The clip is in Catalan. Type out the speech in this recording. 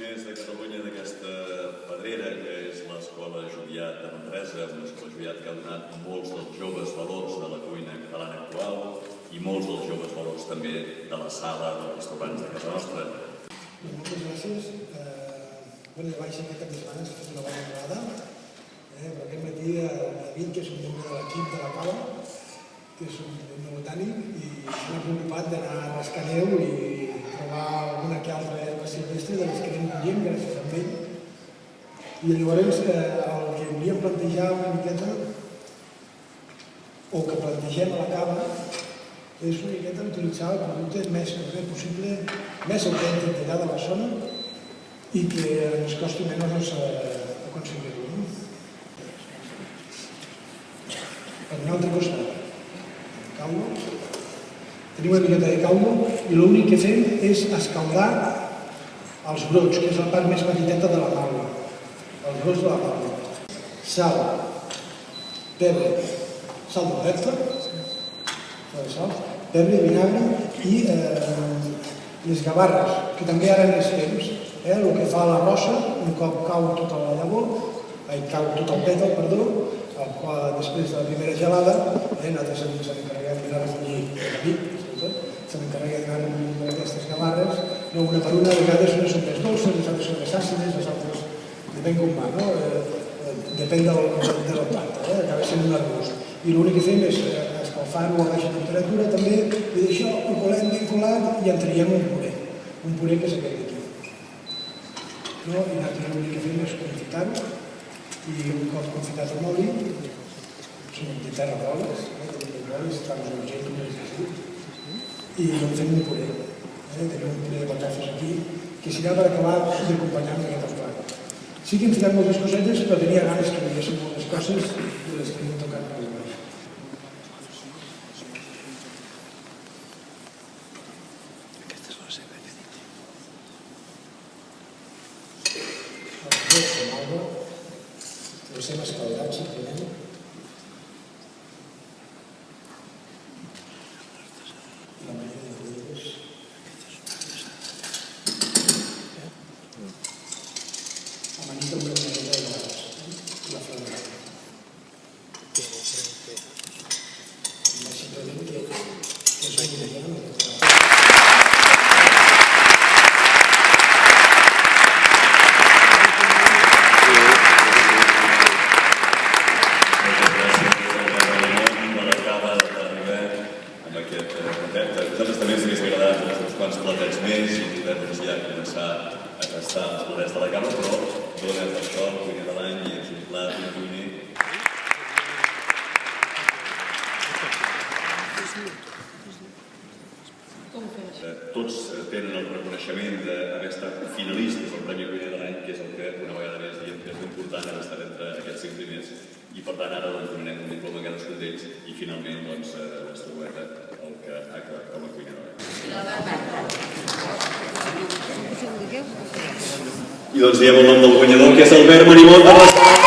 pioners de Catalunya d'aquesta pedrera, que és l'Escola Joviat de Manresa, una escola Joviat que ha donat molts dels joves valors de la cuina catalana actual i molts dels joves valors també de la sala dels restaurants de casa nostra. Moltes gràcies. Ja vaig ser aquest cap de setmana, s'ha fet una bona jornada, però aquest matí David, que és un membre de l'equip de la Cala, que és un botànic, i s'ha preocupat d'anar a rascar neu i trobar alguna que altra herba silvestre de les que anem collint gràcies a ell. I llavors el que volíem plantejar una miqueta, o que plantegem a la Cava, és una miqueta utilitzar el producte més possible, més autèntic d'allà de la zona i que ens costi menys aconseguir-lo. Per un altre costat, caldo. Tenim una miqueta de caldo i l'únic que fem és escaldar els brots, que és la part més petiteta de la taula. Els brots de la taula. Sal, pebre, sal d'oreta, pebre, vinagre i les gavarres, que també ara en els temps, el que fa la rossa, un cop cau tota la llavor, cau tot el pètal, perdó, després de la primera gelada, nosaltres ens hem encarregat d'anar a recollir la nit, s'han encarregat d'anar a recollir aquestes gavarres, una per una, a vegades unes són més dolces, les altres són més àcides, les altres depèn com va, depèn de la planta, acaba sent un arbust. I l'únic que fem és escalfar-ho a baixa temperatura també, i d'això ho colem ben colat i en traiem un puré que és aquest d'aquí. I nosaltres l'únic que fem és confitar-ho, i un cop confitat amb oli, són de terra boles, estan urgents, i en fem un puré. Tenim un puré de patates aquí, que serà per acabar d'acompanyar amb aquest plat. Sí que hem ficat moltes cosetes, però tenia ganes que veiéssim moltes coses de les que hem tocat per baix. Aquesta és la seva nit. Els brots amb alga, els hem escaldat simplement. La manera de fer-los. Amanita una miqueta de vegades, la flor. Simplement que és un ingredient. Nosaltres també ens hauria agradat uns quants platets més i poder-nos ja començar a tastar els platets de la cava, però dona per això el cuiner de l'any i és un plat, un cuiner. Tots tenen el reconeixement d'haver estat finalistes del Premi Cuiner de l'any, que és el que una vegada més diem que és important haver estat entre aquests 5 primers, i per tant ara donarem un diploma a cadascun d'ells i finalment l'estatueta el que ha acabat com a cuiner de l'any. I doncs diem el nom del guanyador, que és Albert Marimón de l'Escola.